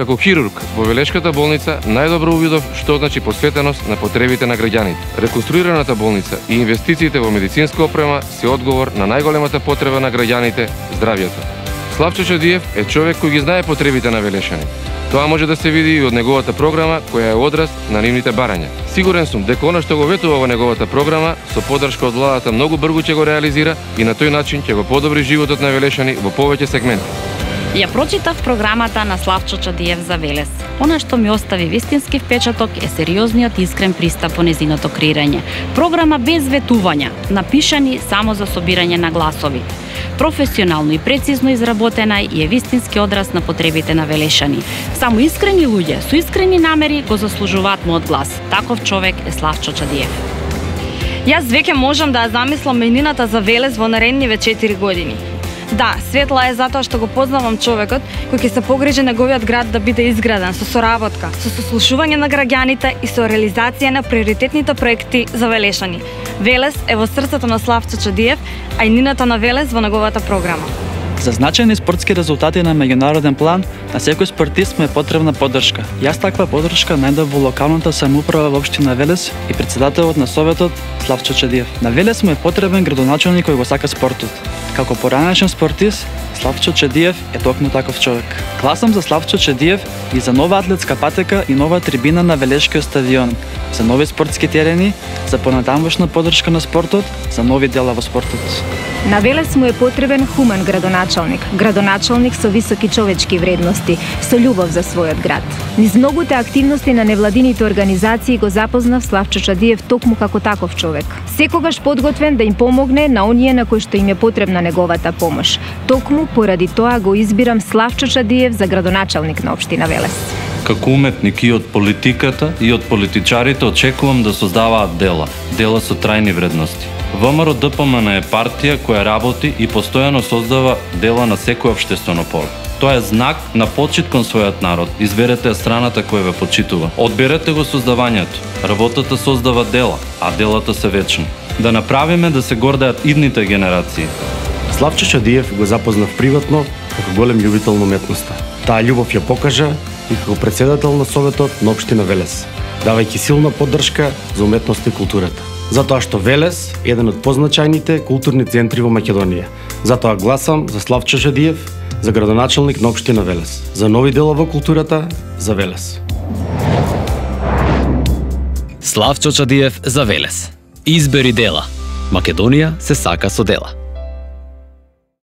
Како хирург во Велешката болница најдобро увидов што значи посветеност на потребите на граѓаните. Реконструираната болница и инвестициите во медицинска опрема се одговор на најголемата потреба на граѓаните – здравјето. Славчо Чадиев е човек кој ги знае потребите на велешани. Тоа може да се види и од неговата програма која е одраз на нивните барања. Сигурен сум дека она што го ветува во неговата програма со поддршка од владата многу брзо ќе го реализира и на тој начин ќе го подобри животот на велешани во повеќе сегменти. Ја прочитав програмата на Славчо Чадиев за Велес. Она што ми остави вистински впечаток е сериозниот искрен пристап во незиното креирање. Програма без ветувања, напишани само за собирање на гласови. Професионално и прецизно изработена и е вистински одраз на потребите на велешани. Само искрени луѓе со искрени намери го заслужуваат мојот глас. Таков човек е Славчо Чадиев. Јас веќе можам да ја замислам менината за Велес во наредниве 4 години. Да, светла е затоа што го познавам човекот кој ќе се погрижи неговиот град да биде изграден со соработка, со сослушување на граѓаните и со реализација на приоритетните проекти за велешани. Велес е во срцето на Славчо Чадиев, а и нината на Велес во неговата програма. За значајни спортски резултати на меѓународен план, на секој спортист му е потребна поддршка. Јас таква поддршка најдов во локалната самоуправа во општина Велес и председателот на советот Славчо Чадиев. На Велес му е потребен градоначалник кој го сака спортот. Како поранешен спортист, Славчо Чадиев е токму таков човек. Гласам за Славчо Чадиев и за нова атлетска патека и нова трибина на Велешкиот стадион, за нови спортски терени, за понатамошна поддршка на спортот, за нови дела во спортот. На Велес му е потребен хумен градоначалник со високи човечки вредности, со љубов за својот град. Низ многуте активности на невладините организации го запознав Славчо Чадиев токму како таков човек. Секогаш подготвен да им помогне на оние на кои што им е потребна неговата помош. Токму поради тоа го избирам Славчо Чадиев за градоначалник на општина Велес. Како уметник и од политиката и од политичарите очекувам да создаваат дела со трајни вредности. ВМРО ДПМН е партија која работи и постојано создава дела на секој општествено поле. Тоа е знак на почит кон својот народ. Изберете ја страната која ве почитува. Одберете го создавањето. Работата создава дела, а делата се вечни. Да направиме да се гордеат идните генерации. Славчо Чадиев го запознав приватно како голем љубител на уметноста. Таа љубов ја покажа и како председател на советот на општина Велес, давајќи силна поддршка за уметноста и културата. Затоа што Велес е еден од позначајните културни центри во Македонија. Затоа гласам за Славчо Чадиев за градоначалник на општина Велес, за нови дела во културата, за Велес. Славчо Чадиев за Велес. Избери дела. Македонија се сака со дела.